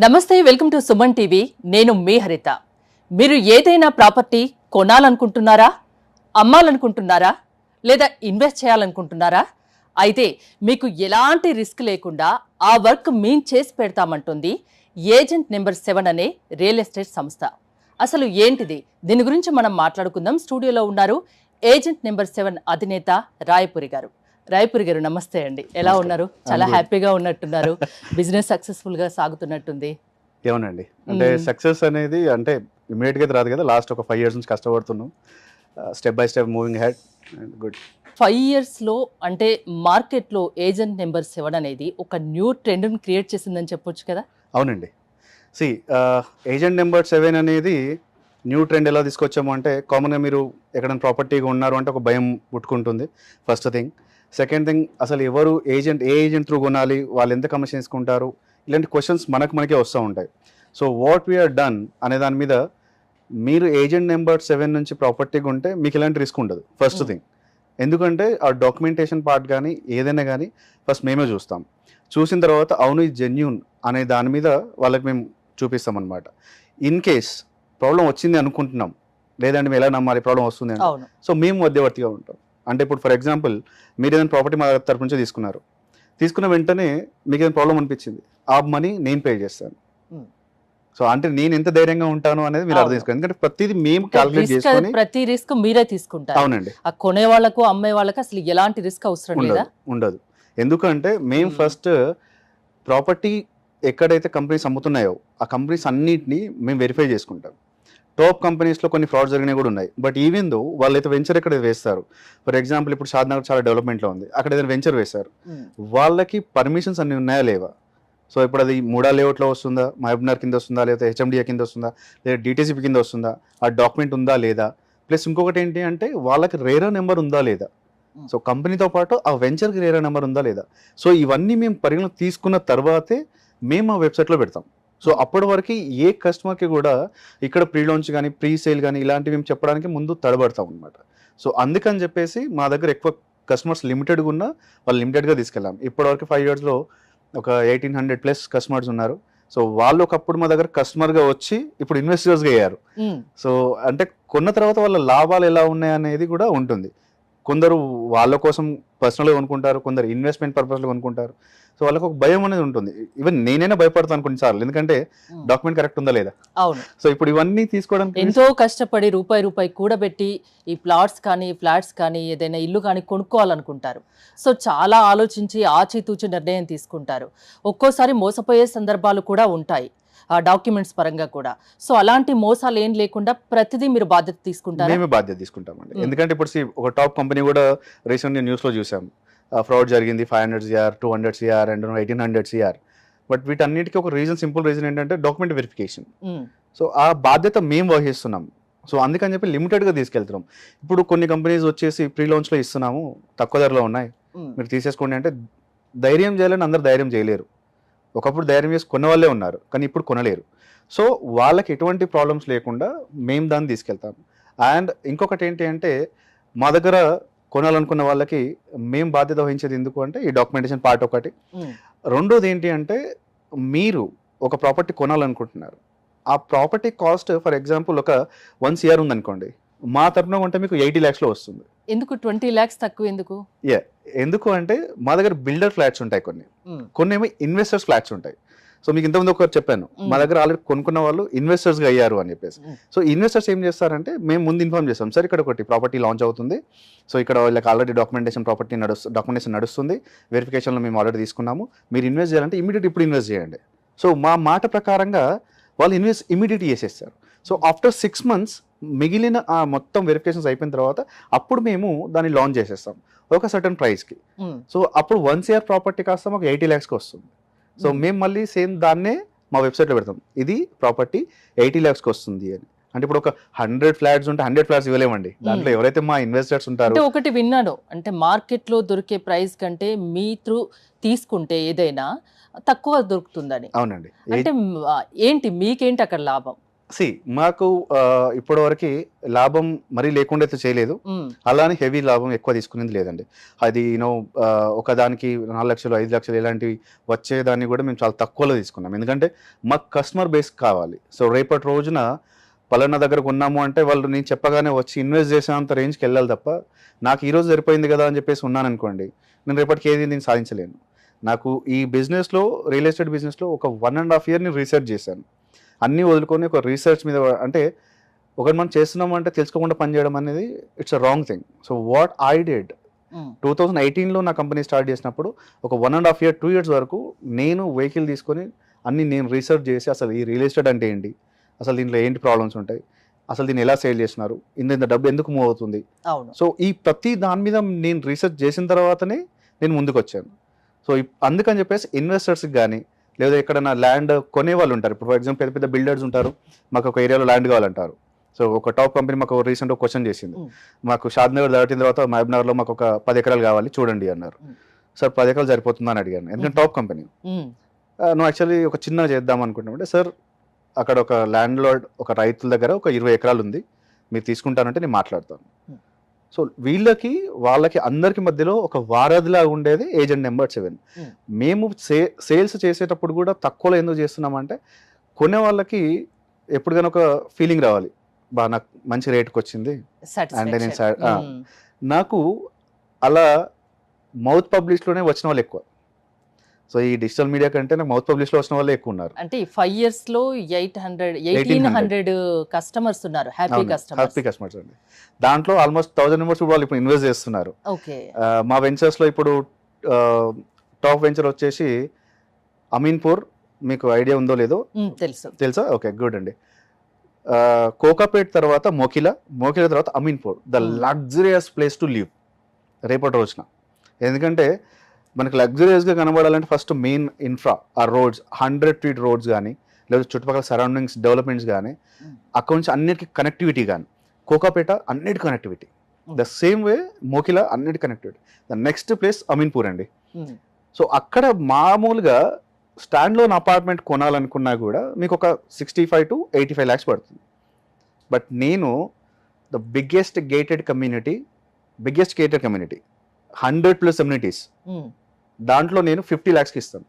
నమస్తే, welcome to Suman TV. నేను మీ హరిత. మీరు ఏదైనా ప్రాపర్టీ కొనాలనుకుంటున్నారా, అమ్మాలనుకుంటున్నారా, లేదా ఇన్వెస్ట్ చేయాలనుకుంటున్నారా? అయితే మీకు ఎలాంటి రిస్క్ లేకుండా ఆ వర్క్ మేము చేసి పెడతామంటుంది ఏజెంట్ నెంబర్ 7 అనే రియల్ ఎస్టేట్ సంస్థ. అసలు ఏంటిది, దీని గురించి మనం మాట్లాడుకుందాం. స్టూడియోలో ఉన్నారు ఏజెంట్ నెంబర్ 7 అధినేత రాయపురి గారు. రాయపురి గారు నమస్తే అండి, ఎలా ఉన్నారు? చాలా హ్యాపీగా ఉన్నట్టున్నారు. బిజినెస్ సక్సెస్ఫుల్ గా సాగుతున్నట్టుంది. ఏమోనండి, అంటే సక్సెస్ అనేది అంటే ఇమీడియట్గా అయితే రాదు కదా. లాస్ట్ ఒక 5 years నుంచి కష్టపడుతున్నాం. Step by step moving head and good. 5 years లో అంటే మార్కెట్లో ఏజెంట్ నెంబర్ 7 అనేది ఒక న్యూ ట్రెండ్ని క్రియేట్ చేసిందని చెప్పొచ్చు కదా. అవునండి. సి ఏజెంట్ నెంబర్ 7 అనేది న్యూ ట్రెండ్ ఎలా తీసుకొచ్చాము అంటే, కామన్గా మీరు ఎక్కడైనా ప్రాపర్టీగా ఉన్నారు అంటే ఒక భయం పుట్టుకుంటుంది. First thing. సెకండ్ థింగ్, అసలు ఎవరు ఏజెంట్, ఏ ఏజెంట్ త్రూ కొనాలి, వాళ్ళు ఎంత కమిషన్ తీసుకుంటారు, ఇలాంటి క్వశ్చన్స్ మనకే వస్తూ ఉంటాయి. సో వాట్ వీఆర్ డన్ అనే దాని మీద, మీరు ఏజెంట్ నెంబర్ 7 నుంచి ప్రాపర్టీగా ఉంటే మీకు ఎలాంటి రిస్క్ ఉండదు. First thing. ఎందుకంటే ఆ డాక్యుమెంటేషన్ పార్ట్ కానీ ఏదైనా కానీ ఫస్ట్ మేమే చూస్తాం. చూసిన తర్వాత అవును ఇది జెన్యూన్ అనే దాని మీద వాళ్ళకి మేము చూపిస్తాం అనమాట. ఇన్ కేస్ ప్రాబ్లం వచ్చింది అనుకుంటున్నాం, లేదంటే మేము ఎలా నమ్మాలి ప్రాబ్లం వస్తుంది అంటే, సో మేము మధ్యవర్తిగా ఉంటాం. అంటే ఇప్పుడు ఫర్ ఎగ్జాంపుల్, మీరు ఏదైనా ప్రాపర్టీ మా తరపు నుంచి తీసుకున్న వెంటనే మీకు ఏదైనా ప్రాబ్లం అనిపించింది, ఆ మనీ నేను పే చేస్తాను. సో అంటే నేను ఎంత ధైర్యంగా ఉంటాను అనేది మీరు అర్థం చేసుకోండి. ఎందుకంటే ప్రతిదీ మేము క్యాలిక్యులేట్ చేసుకొని, ప్రతి రిస్క్ మీరే తీసుకుంటారు. అవునండి. ఆ కొనే వాళ్ళకు అమ్మే వాళ్ళకి అసలు ఎలాంటి రిస్క్ అవసరం లేదా? ఉండదు. ఎందుకంటే మేము ఫస్ట్ ప్రాపర్టీ ఎక్కడైతే కంపెనీస్ అమ్ముతున్నాయో ఆ కంపెనీస్ అన్నిటిని మేము వెరిఫై చేసుకుంటాం. టాప్ కంపెనీస్లో కొన్ని ఫ్రాడ్ జరిగినవి కూడా ఉన్నాయి. బట్ ఈవెన్ దో వాళ్ళైతే వెంచర్ ఎక్కడ వేస్తారు, ఫర్ ఎగ్జాంపుల్ ఇప్పుడు షాద్నగర్ చాలా డెవలప్మెంట్లో ఉంది, అక్కడ ఏదైనా వెంచర్ వేశారు, వాళ్ళకి పర్మిషన్స్ అన్ని ఉన్నాయా లేవా? సో ఇప్పుడు అది మూడా లేఅవుట్లో వస్తుందా, మహబూబ్నగర్ కింద వస్తుందా, లేదా హెచ్ఎండిఏ కింద వస్తుందా, లేదా డిటీసీపీ కింద వస్తుందా, ఆ డాక్యుమెంట్ ఉందా లేదా? ప్లస్ ఇంకొకటి ఏంటి అంటే, వాళ్ళకి రేరా నెంబర్ ఉందా లేదా? సో కంపెనీతో పాటు ఆ వెంచర్కి రేరా నెంబర్ ఉందా లేదా? సో ఇవన్నీ మేము పరిగణలోకి తీసుకున్న తర్వాతే మేము ఆ వెబ్సైట్లో పెడతాం. సో అప్పటి వరకు ఏ కస్టమర్కి కూడా ఇక్కడ ప్రీ లాంచ్ కానీ ప్రీ సేల్ కానీ ఇలాంటివి మేము చెప్పడానికి ముందు తడబడతాం అనమాట. సో అందుకని చెప్పేసి మా దగ్గర ఎక్కువ కస్టమర్స్ లిమిటెడ్గా ఉన్నా వాళ్ళు లిమిటెడ్గా తీసుకెళ్ళాం. ఇప్పటివరకు 5 yearsలో ఒక 1800+ కస్టమర్స్ ఉన్నారు. సో వాళ్ళు ఒకప్పుడు మా దగ్గర కస్టమర్గా వచ్చి ఇప్పుడు ఇన్వెస్టర్స్గా అయ్యారు. సో అంటే కొన్న తర్వాత వాళ్ళ లాభాలు ఎలా ఉన్నాయి అనేది కూడా ఉంటుంది. కొందరు వాళ్ళ కోసం పర్సనల్గా కొనుక్కుంటారు, కొందరు ఇన్వెస్ట్మెంట్ పర్పస్లో కొనుక్కుంటారు. సో వాళ్ళకి ఒక భయం అనేది ఉంటుంది. ఈవెన్ నేనైనా భయపడతాను కొన్నిసార్లు, ఎందుకంటే డాక్యుమెంట్ కరెక్ట్ ఉందా లేదా. అవును. సో ఇప్పుడు ఇవన్నీ తీసుకోవడానికి ఎంతో కష్టపడి రూపాయి కూడబెట్టి ఈ ఫ్లాట్స్ కానీ ఏదైనా ఇల్లు కానీ కొనుక్కోవాలనుకుంటారు. సో చాలా ఆలోచించి ఆచితూచి నిర్ణయం తీసుకుంటారు. ఒక్కోసారి మోసపోయే సందర్భాలు కూడా ఉంటాయి ఆ డాక్యుమెంట్స్ పరంగా కూడా. సో అలాంటి మోసాలు ఏం లేకుండా ప్రతిదీ మీరు బాధ్యత తీసుకుంటారు? మేమే బాధ్యత తీసుకుంటామండి. ఎందుకంటే ఇప్పుడు ఒక టాప్ కంపెనీ కూడా రీసెంట్గా న్యూస్లో చూసాం, ఫ్రాడ్ జరిగింది, 500 CR, 200 CR and 1800 CR. But వీటన్నిటికీ ఒక సింపుల్ రీజన్ ఏంటంటే డాక్యుమెంట్ వెరిఫికేషన్. సో ఆ బాధ్యత మేము వహిస్తున్నాం. సో అందుకని చెప్పి లిమిటెడ్గా తీసుకెళ్తున్నాం. ఇప్పుడు కొన్ని కంపెనీస్ వచ్చేసి ప్రీ లాంచ్లో ఇస్తున్నాము, తక్కువ ధరలో ఉన్నాయి, మీరు తీసేసుకోండి అంటే ధైర్యం చేయాలని అందరు ధైర్యం చేయలేరు. ఒకప్పుడు ధైర్యం చేసి కొన్న వాళ్ళే ఉన్నారు, కానీ ఇప్పుడు కొనలేరు. సో వాళ్ళకి ఎటువంటి ప్రాబ్లమ్స్ లేకుండా మేము దాన్ని తీసుకెళ్తాం. అండ్ ఇంకొకటి ఏంటి అంటే, మా దగ్గర కొనాలనుకున్న వాళ్ళకి మేము బాధ్యత వహించేది ఎందుకు అంటే ఈ డాక్యుమెంటేషన్ పార్ట్ ఒకటి. రెండోది ఏంటి అంటే, మీరు ఒక ప్రాపర్టీ కొనాలనుకుంటున్నారు, ఆ ప్రాపర్టీ కాస్ట్ ఫర్ ఎగ్జాంపుల్ ఒక 1 CR ఉందనుకోండి, మా తరపున కొంటే మీకు 80 lakhsలో వస్తుంది. ఎందుకు 20 lakhs తక్కువ ఎందుకు? ఎందుకు అంటే మా దగ్గర బిల్డర్ ఫ్లాట్స్ ఉంటాయి, కొన్ని ఏమో ఇన్వెస్టర్స్ ఫ్లాట్స్ ఉంటాయి. సో మీకు ఇంతకుముందు ఒకటి చెప్పాను, మా దగ్గర ఆల్రెడీ కొనుక్కున్న వాళ్ళు ఇన్వెస్టర్స్గా అయ్యారు అని చెప్పేసి. సో ఇన్వెస్టర్స్ ఏం చేస్తారంటే, మేము ముందు ఇన్ఫార్మ్ చేస్తాం, సార్ ఇక్కడ ఒకటి ప్రాపర్టీ లాంచ్ అవుతుంది, సో ఇక్కడ వాళ్ళకి ఆల్రెడీ డాక్యుమెంటేషన్ నడుస్తుంది, వెరిఫికేషన్లో మేము ఆల్రెడీ తీసుకున్నాము, మీరు ఇన్వెస్ట్ చేయాలంటే ఇప్పుడు ఇన్వెస్ట్ చేయండి. సో మా మాట ప్రకారంగా వాళ్ళు ఇమీడియట్ చేసేస్తారు. సో ఆఫ్టర్ 6 months మిగిలిన ఆ మొత్తం వెరిఫికేషన్స్ అయిపోయిన తర్వాత అప్పుడు మేము దాన్ని లాంచ్ చేసేస్తాం ఒక సర్టన్ ప్రైస్కి. సో అప్పుడు 1 CR ప్రాపర్టీ కాస్త మాకు 80 lakhsకి వస్తుంది. సో మేము మళ్ళీ సేమ్ దాన్నే మా వెబ్సైట్లో పెడతాం, ఇది ప్రాపర్టీ 80 lakhsకి వస్తుంది అని. అంటే ఇప్పుడు ఒక 100 flats ఉంటే 100 flats ఇవ్వలేమండి. దాంట్లో ఎవరైతే మా ఇన్వెస్టర్స్ ఉంటారో. అంటే ఒకటి విన్నాను, అంటే మార్కెట్లో దొరికే ప్రైస్ కంటే మీ త్రూ తీసుకుంటే ఏదైనా తక్కువ దొరుకుతుందని. అవునండి. అంటే ఏంటి మీకేంటి అక్కడ లాభం? మాకు ఇప్పటివరకు లాభం మరీ లేకుండా అయితే చేయలేదు, అలానే హెవీ లాభం ఎక్కువ తీసుకునేది లేదండి. అది ఒకదానికి 4 లక్షలు 5 లక్షలు ఇలాంటివి వచ్చేదాన్ని కూడా మేము చాలా తక్కువలో తీసుకున్నాం. ఎందుకంటే మాకు కస్టమర్ బేస్ కావాలి. సో రేపటి రోజున పలానా దగ్గరకు ఉన్నాము అంటే వాళ్ళు నేను చెప్పగానే వచ్చి ఇన్వెస్ట్ చేసేంత రేంజ్కి వెళ్ళాలి తప్ప, నాకు ఈరోజు సరిపోయింది కదా అని చెప్పేసి ఉన్నాను అనుకోండి, నేను రేపటికి ఏది నేను సాధించలేను. నాకు ఈ బిజినెస్లో, రియల్ ఎస్టేట్ బిజినెస్లో ఒక 1.5 year నేను రీసెర్చ్ చేశాను. అన్నీ వదులుకొని ఒక రీసెర్చ్ మీద, అంటే ఒకటి మనం చేస్తున్నాం అంటే తెలుసుకోకుండా పనిచేయడం అనేది it's a wrong thing. So what I did, 2018లో నా కంపెనీ స్టార్ట్ చేసినప్పుడు ఒక 1.5 year 2 years వరకు నేను వెహికల్ తీసుకొని అన్ని నేను రీసెర్చ్ చేసి అసలు ఈ రియల్ ఎస్టేట్ అంటే ఏంటి, అసలు దీంట్లో ఏంటి ప్రాబ్లమ్స్ ఉంటాయి, అసలు దీన్ని ఎలా సేల్ చేస్తున్నారు, ఇంత డబ్బు ఎందుకు మూవ్ అవుతుంది. సో ఈ ప్రతి దాని మీద నేను రీసెర్చ్ చేసిన తర్వాతనే నేను ముందుకు వచ్చాను. సో అందుకని చెప్పేసి ఇన్వెస్టర్స్కి కానీ లేదా ఎక్కడైనా ల్యాండ్ కొనే వాళ్ళు ఉంటారు. ఇప్పుడు ఫర్ ఎగ్జాంపుల్ పెద్ద పెద్ద బిల్డర్స్ ఉంటారు, మాకు ఒక ఏరియాలో ల్యాండ్ కావాలంటారు. సో ఒక టాప్ కంపెనీ మాకు రీసెంట్ క్వశ్చన్ చేసింది, మాకు షాద్నగర్ దాటిన తర్వాత మహబూబ్నగర్లో మాకు ఒక 10 ఎకరాలు కావాలి చూడండి అన్నారు. సార్ 10 ఎకరాలు సరిపోతుందా అని అడిగాను, ఎందుకంటే టాప్ కంపెనీ. నువ్వు యాక్చువల్లీ ఒక చిన్న చేద్దాం అనుకుంటున్నామంటే, సార్ అక్కడ ఒక ల్యాండ్ లార్డ్ ఒక రైతుల దగ్గర ఒక 20 ఎకరాలు ఉంది, మీరు తీసుకుంటానంటే నేను మాట్లాడతాను. సో వీళ్ళకి వాళ్ళకి అందరికి మధ్యలో ఒక వారధిలా ఉండేది ఏజెంట్ నెంబర్ 7. మేము సేల్స్ చేసేటప్పుడు కూడా తక్కువలో ఎందుకు చేస్తున్నామంటే, కొనే వాళ్ళకి ఎప్పుడుగానే ఒక ఫీలింగ్ రావాలి, నాకు మంచి రేట్కి వచ్చింది అంటే నేను నాకు అలా మౌత్ పబ్లిష్లోనే వచ్చిన వాళ్ళు ఎక్కువ. సో ఈ డిజిటల్ మీడియా కంటే నాకు మౌత్ పబ్లిష్లో వచ్చిన వాళ్ళే ఎక్కువ ఉన్నారు. అంటే 5 years లో 1800 కస్టమర్స్ ఉన్నారు, హ్యాపీ కస్టమర్స్ అండి. దాంట్లో ఆల్మోస్ట్ 1000 మెంబర్స్ వాళ్ళు ఇప్పుడు ఇన్వెస్ట్ చేస్తున్నారు. మా వెంచర్స్లో ఇప్పుడు టాప్ వెంచర్ వచ్చేసి అమీన్పూర్, మీకు ఐడియా ఉందో లేదో తెలుసా? ఓకే, గుడ్ అండి. కోకాపేట్ తర్వాత మోకిలా తర్వాత Ameenpur, the luxurious place to live రేపటి రోజున. ఎందుకంటే మనకు లగ్జరియస్గా కనబడాలంటే ఫస్ట్ మెయిన్ ఇన్ఫ్రా, ఆ రోడ్స్ 100 feet రోడ్స్ కానీ, లేదా చుట్టుపక్కల సరౌండింగ్స్ డెవలప్మెంట్స్ కానీ, అక్కడ నుంచి అన్నిటికీ కనెక్టివిటీ కానీ. కోకాపేట అన్నిటి connectivity, the same way Mokila అన్నిటి connectivity. The next place Ameenpur అండి. సో అక్కడ మామూలుగా స్టాండ్ లోన్ అపార్ట్మెంట్ కొనాలనుకున్నా కూడా మీకు ఒక 65 to 85 lakhs పడుతుంది. బట్ నేను the biggest gated community 100+ amenities, దాంట్లో నేను 50 lakhsకి ఇస్తాను.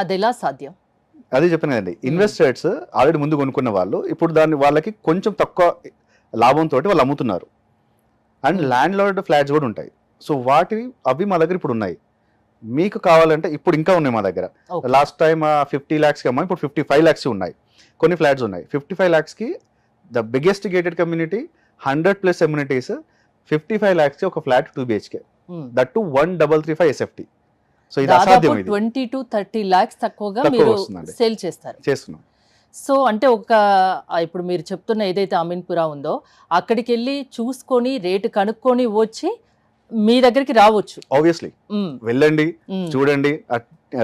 అది ఎలా సాధ్యం? అదే చెప్పాను కదండి, ఇన్వెస్టర్స్ ఆల్రెడీ ముందు కొనుక్కున్న వాళ్ళు ఇప్పుడు దాన్ని వాళ్ళకి కొంచెం తక్కువ లాభంతో వాళ్ళు అమ్ముతున్నారు. అండ్ ల్యాండ్ లార్డ్ ఫ్లాట్స్ కూడా ఉంటాయి. సో అవి మా దగ్గర ఇప్పుడు ఉన్నాయి. మీకు కావాలంటే ఇప్పుడు ఇంకా ఉన్నాయి మా దగ్గర. లాస్ట్ టైం 50 lakhsకి అమ్మా, ఇప్పుడు 55 lakhs ఉన్నాయి. కొన్ని ఫ్లాట్స్ ఉన్నాయి 55 lakhsకి. The biggest gated community 100+ amenities, 55 lakhsకి ఒక flat 2 BHK, that to 1335 SFT. So ఇది అసాధ్యం. 20 to 30 lakhs తక్కువగా మీరు సేల్ చేస్తున్నాం. సో అంటే ఇప్పుడు మీరు చెప్తున్న ఏదైతే అమీన్పురా ఉందో అక్కడికి వెళ్ళి చూసుకొని రేటు కనుక్కొని వచ్చి మీ దగ్గరికి రావచ్చు. ఆబ్వియస్లీ వెళ్ళండి, చూడండి,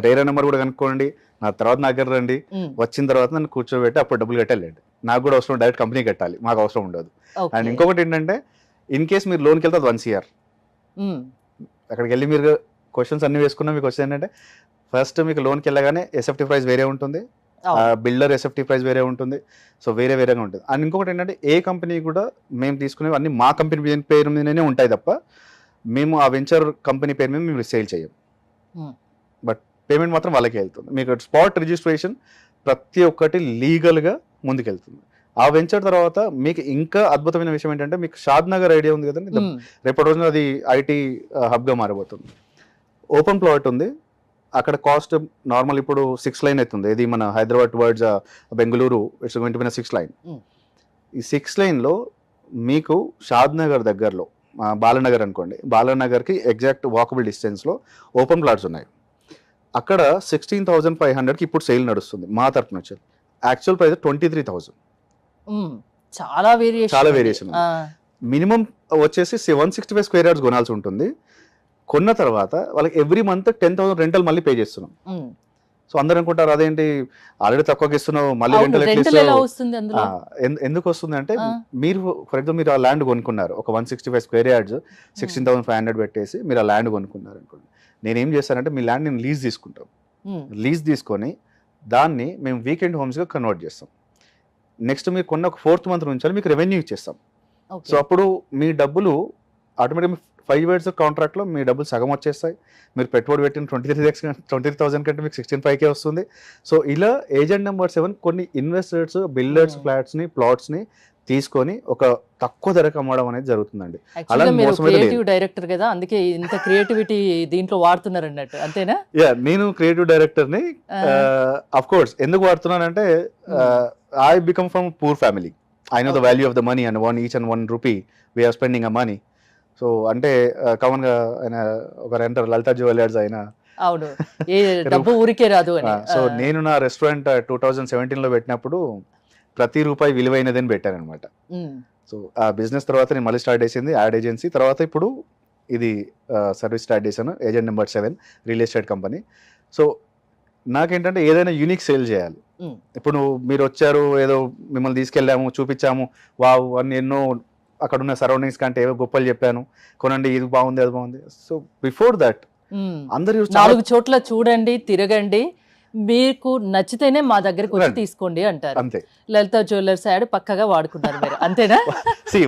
రేరా నెంబర్ కూడా కనుక్కోండి, నా తర్వాత నా దగ్గర రండి. వచ్చిన తర్వాత నన్ను కూర్చోబెట్టి అప్పుడు డబ్బులు కట్టాలండి. నాకు కూడా అవసరం, డైరెక్ట్ కంపెనీ కట్టాలి, మాకు అవసరం ఉండదు. అండ్ ఇంకొకటి ఏంటంటే, ఇన్ కేస్ మీరు లోన్కి వెళ్తే 1 year అక్కడికి వెళ్ళి మీరు క్వశ్చన్స్ అన్ని వేసుకున్నా మీకు వచ్చేది ఏంటంటే, ఫస్ట్ మీకు లోన్కి వెళ్ళగానే SFT ప్రైస్ వేరే ఉంటుంది, బిల్డర్ SFT ప్రైస్ వేరే ఉంటుంది. సో వేరేగా ఉంటుంది. అండ్ ఇంకొకటి ఏంటంటే, ఏ కంపెనీ కూడా మేము తీసుకునేవి అన్ని మా కంపెనీ పేరు మీదనే ఉంటాయి తప్ప మేము ఆ వెంచర్ కంపెనీ పేరు మీద మేము సేల్ చేయం. బట్ పేమెంట్ మాత్రం వాళ్ళకే వెళ్తుంది. మీకు స్పాట్ రిజిస్ట్రేషన్ ప్రతి ఒక్కటి లీగల్గా ముందుకెళ్తుంది. ఆ వెంచర్ తర్వాత మీకు ఇంకా అద్భుతమైన విషయం ఏంటంటే, మీకు షాద్నగర్ ఐడియా ఉంది కదండి, రేపటి రోజున అది IT హబ్గా మారబోతుంది. ఓపెన్ ప్లాట్ ఉంది అక్కడ. కాస్ట్ నార్మల్ ఇప్పుడు 6 lane అవుతుంది. ఇది మన Hyderabad towards Bengaluru, it's going to be 6 lane. ఈ 6 laneలో మీకు షాద్నగర్ దగ్గరలో బాలనగర్ అనుకోండి, బాలనగర్కి ఎగ్జాక్ట్ వాకబుల్ డిస్టెన్స్లో ఓపెన్ ప్లాట్స్ ఉన్నాయి. అక్కడ 16,500కి ఇప్పుడు సేల్ నడుస్తుంది మా తరఫున వచ్చి. Actual price 23,000. చాలా వేరియేషన్. మినిమం వచ్చేసి 165 square yards కొనాల్సి ఉంటుంది. కొన్న తర్వాత వాళ్ళకి ఎవ్రీ మంత్ 10,000 రెంటల్ మళ్ళీ పే చేస్తున్నాం. సో అందరూ అనుకుంటారు అదేంటి ఆల్రెడీ తక్కువకి ఇస్తున్నావు మళ్ళీ రెంటల్ ఎందుకు వస్తుంది అంటే, మీరు ఫర్ ఎగ్జాంపుల్ మీరు ఆ ల్యాండ్ కొనుక్కున్నారు, ఒక 165 square yards 16,500 పెట్టేసి మీరు ఆ ల్యాండ్ కొనుక్కున్నారు అనుకోండి. నేనేం చేస్తానంటే, మీ ల్యాండ్ నేను లీజ్ తీసుకుంటాం. లీజ్ తీసుకొని దాన్ని మేము వీకెండ్ హోమ్స్గా కన్వర్ట్ చేస్తాం. నెక్స్ట్ మీరు కొన్న ఒక 4th మంత్ నుంచి మీకు రెవెన్యూ ఇచ్చేస్తాం. ఓకే. సో అప్పుడు మీ డబ్బులు ఆటోమేటిక్గా 5 ఇయర్స్ కాంట్రాక్ట్లో మీ డబ్బులు సగం వచ్చేస్తాయి. మీరు పెట్టుబడి పెట్టిన 23,000 కంటే మీకు 16,500 వస్తుంది. సో ఇలా ఏజెంట్ నెంబర్ 7 కొన్ని ఇన్వెస్టర్స్, బిల్డర్స్ ఫ్లాట్స్ని, ప్లాట్స్ని తీసుకొని ఒక తక్కువ ధరకు అమ్మడం అనేది జరుగుతుందండి. యాక్చువల్గా మీరు క్రియేటివ్ డైరెక్టర్ కదా, అందుకే ఇంత క్రియేటివిటీ దీంట్లో వాడుతున్నారు అన్నట్టు, అంతేనా? నేను క్రియేటివ్ డైరెక్టర్ని. అఫ్ కోర్స్ ఎందుకు వాడుతున్నానంటే I become from poor family. I know the value of the money and each and 1 rupee we're spending a money. So అంటే కామన్ గా ఆయన ఒక రెంటర్ లలిత జ్యువెలర్స్ అయినా అవును, ఏ డబ్బు ఊరికే రాదు అని. సో నేను నా రెస్టారెంట్ 2017లో పెట్టినప్పుడు ప్రతి రూపాయి విలువైనదని పెట్టాను అనమాట. సో ఆ బిజినెస్ తర్వాత నేను మళ్ళీ స్టార్ట్ చేసింది యాడ్ ఏజెన్సీ, తర్వాత ఇప్పుడు ఇది సర్వీస్ స్టార్ట్ చేశాను, agent number 7 real estate company. So నాకేంటంటే ఏదైనా యూనిక్ సేల్ చేయాలి. ఇప్పుడు మీరు వచ్చారు, ఏదో మిమ్మల్ని తీసుకెళ్ళాము, చూపించాము, వావ్ అని ఎన్నో అక్కడ ఉన్న సరౌండింగ్స్ కంటే ఏవో గొప్పలు చెప్పాను, కొనండి, ఇది బాగుంది, అది బాగుంది. సో బిఫోర్ దట్ అందరూ 4 చోట్ల చూడండి, తిరగండి, మీకు నచ్చితేనే మా దగ్గరికి వచ్చి తీసుకోండి అంటారు. అంతే. లలిత జ్యువెలర్స్ యాడ్ పక్కగా వాడుకున్నారు మీరు, అంతేనా?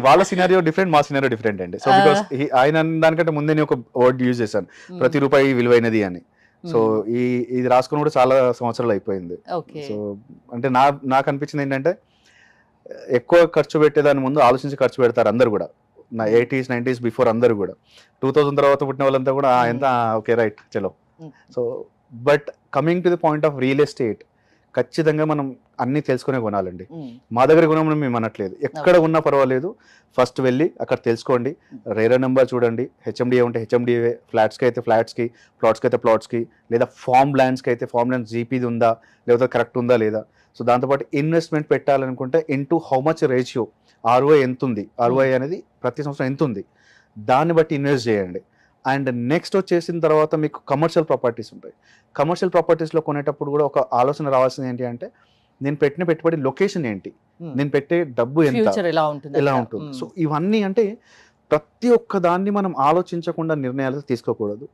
వాళ్ళ సినారియో డిఫరెంట్, మా సినారియో డిఫరెంట్ అండి. సో బికాస్ ఆయన దానికంటే ముందే నేను ఒక వర్డ్ యూజ్ చేశాను, ప్రతి రూపాయి విలువైనది అని. సో ఇది రాసుకుని కూడా చాలా సంవత్సరాలు అయిపోయింది. సో అంటే నాకు అనిపించింది ఏంటంటే ఎక్కువ ఖర్చు పెట్టేదాని ముందు ఆలోచించి ఖర్చు పెడతారు అందరు కూడా. నా 80s 90s బిఫోర్ అందరు కూడా, 2000 తర్వాత పుట్టిన వాళ్ళంతా కూడా ఎంత ఓకే రైట్ చలో. So but coming to the point of real estate, ఖచ్చితంగా మనం అన్ని తెలుసుకునే కొనాలండి. మా దగ్గర కొనమని మేము అనట్లేదు, ఎక్కడ ఉన్నా పర్వాలేదు, ఫస్ట్ వెళ్ళి అక్కడ తెలుసుకోండి, రేరా నెంబర్ చూడండి, హెచ్ఎండిఏ ఉంటే హెచ్ఎండిఏ, ఫ్లాట్స్కి అయితే ఫ్లాట్స్కి, ప్లాట్స్కి అయితే ప్లాట్స్కి, లేదా ఫార్మ్ ల్యాండ్స్కి అయితే ఫార్మ్ ల్యాండ్స్ జీపీది ఉందా లేకపోతే కరెక్ట్ ఉందా లేదా. సో దాంతోపాటు ఇన్వెస్ట్మెంట్ పెట్టాలనుకుంటే into how much ratio, ROI ఎంత ఉంది, ఆర్ఓఐ అనేది ప్రతి సంవత్సరం ఎంత ఉంది, దాన్ని బట్టి ఇన్వెస్ట్ చేయండి. అండ్ నెక్స్ట్ వచ్చేసిన తర్వాత మీకు కమర్షియల్ ప్రాపర్టీస్ ఉంటాయి. కమర్షియల్ ప్రాపర్టీస్లో కొనేటప్పుడు కూడా ఒక ఆలోచన రావాల్సింది ఏంటి అంటే, నేను పెట్టిన పెట్టుబడి లొకేషన్ ఏంటి, నేను పెట్టే డబ్బు ఎంత, ఎలా ఉంటుంది. సో ఇవన్నీ అంటే ప్రతి ఒక్క దాన్ని మనం ఆలోచించకుండా నిర్ణయాలు తీసుకోకూడదు.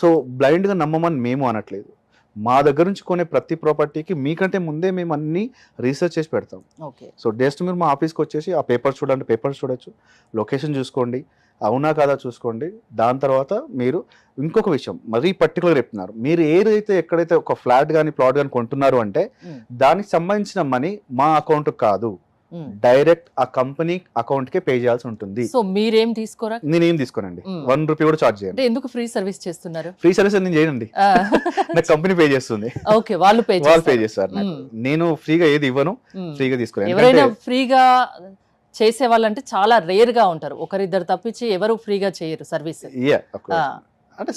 సో బ్లైండ్గా నమ్మమని మేము అనట్లేదు, మా దగ్గర నుంచి కొనే ప్రతి ప్రాపర్టీకి మీకంటే ముందే మేము అన్ని రీసెర్చ్ చేసి పెడతాం. సో జస్ట్ మీరు మా ఆఫీస్కి వచ్చేసి ఆ పేపర్స్ చూడండి, పేపర్స్ చూడొచ్చు, లొకేషన్ చూసుకోండి, అవునా కాదా చూసుకోండి. దాని తర్వాత మీరు ఇంకొక విషయం మరీ పర్టికులర్ చెప్తున్నారు, మీరు ఏదైతే ఎక్కడైతే ఒక ఫ్లాట్ కానీ ప్లాట్ కానీ కొంటున్నారు అంటే దానికి సంబంధించిన మనీ మా అకౌంట్ కాదు, డైరెక్ట్ ఆ కంపెనీ అకౌంట్ కే పే చేయాల్సి ఉంటుంది. సో మీరేం తీసుకోరా? నేనేం తీసుకోనండి, 1 రూపీ కూడా చార్జ్ చేయండి. ఎందుకు ఫ్రీ సర్వీస్ చేస్తున్నారు? ఫ్రీ సర్వీస్ నేను చేయనండి, నాకు కంపెనీ పే చేస్తుంది. ఓకే, వాళ్ళు పే చేస్తారు. నేను ఫ్రీగా ఏది ఇవ్వను, ఫ్రీగా తీసుకున్నాను. ఎవరైనా ఫ్రీగా చేసే వాళ్ళంటే చాలా రేర్ గా ఉంటారు, ఒకరిద్దరు తప్పించి ఎవరు ఫ్రీగా చేయరు సర్వీస్. అంటే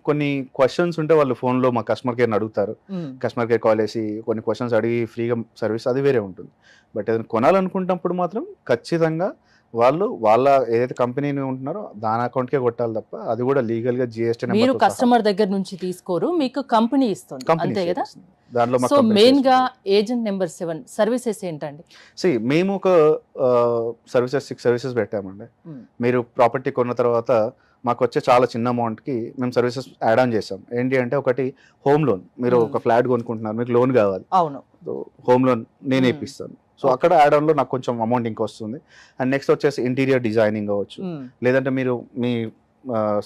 కొన్ని క్వశ్చన్స్ ఉంటే వాళ్ళు ఫోన్లో మా కస్టమర్ కేర్ని అడుగుతారు, కస్టమర్ కేర్ కాల్ చేసి కొన్ని క్వశ్చన్స్ అడిగి ఫ్రీగా సర్వీస్, అది వేరే ఉంటుంది. బట్ ఏదైనా కొనాలనుకుంటున్నప్పుడు మాత్రం ఖచ్చితంగా వాళ్ళు వాళ్ళ ఏదైతే కంపెనీని ఉంటున్నారో దాని అకౌంట్కే కొట్టాలి తప్ప, అది కూడా లీగల్గా GST మీరు కస్టమర్ దగ్గర నుంచి తీసుకోరు, మీకు కంపెనీ ఇస్తుంది, అంతే కదా? దాంట్లో సో మెయిన్ గా ఏజెంట్ నెంబర్ 7 సర్వీసెస్ ఏంటండి? మేము ఒక 6 సర్వీసెస్ పెట్టామండి. మీరు ప్రాపర్టీ కొన్న తర్వాత మాకు వచ్చే చాలా చిన్న అమౌంట్కి మేము సర్వీసెస్ యాడ్ ఆన్ చేసాం. ఏంటి అంటే, ఒకటి హోమ్ లోన్, మీరు ఒక ఫ్లాట్ కొనుక్కుంటున్నారు, మీకు లోన్ కావాలి, అవును, హోమ్ లోన్ నేను ఇప్పిస్తాను. సో అక్కడ యాడ్ ఆన్లో నాకు కొంచెం అమౌంట్ ఇంకా వస్తుంది. అండ్ నెక్స్ట్ వచ్చేసి ఇంటీరియర్ డిజైనింగ్ కావచ్చు, లేదంటే మీరు మీ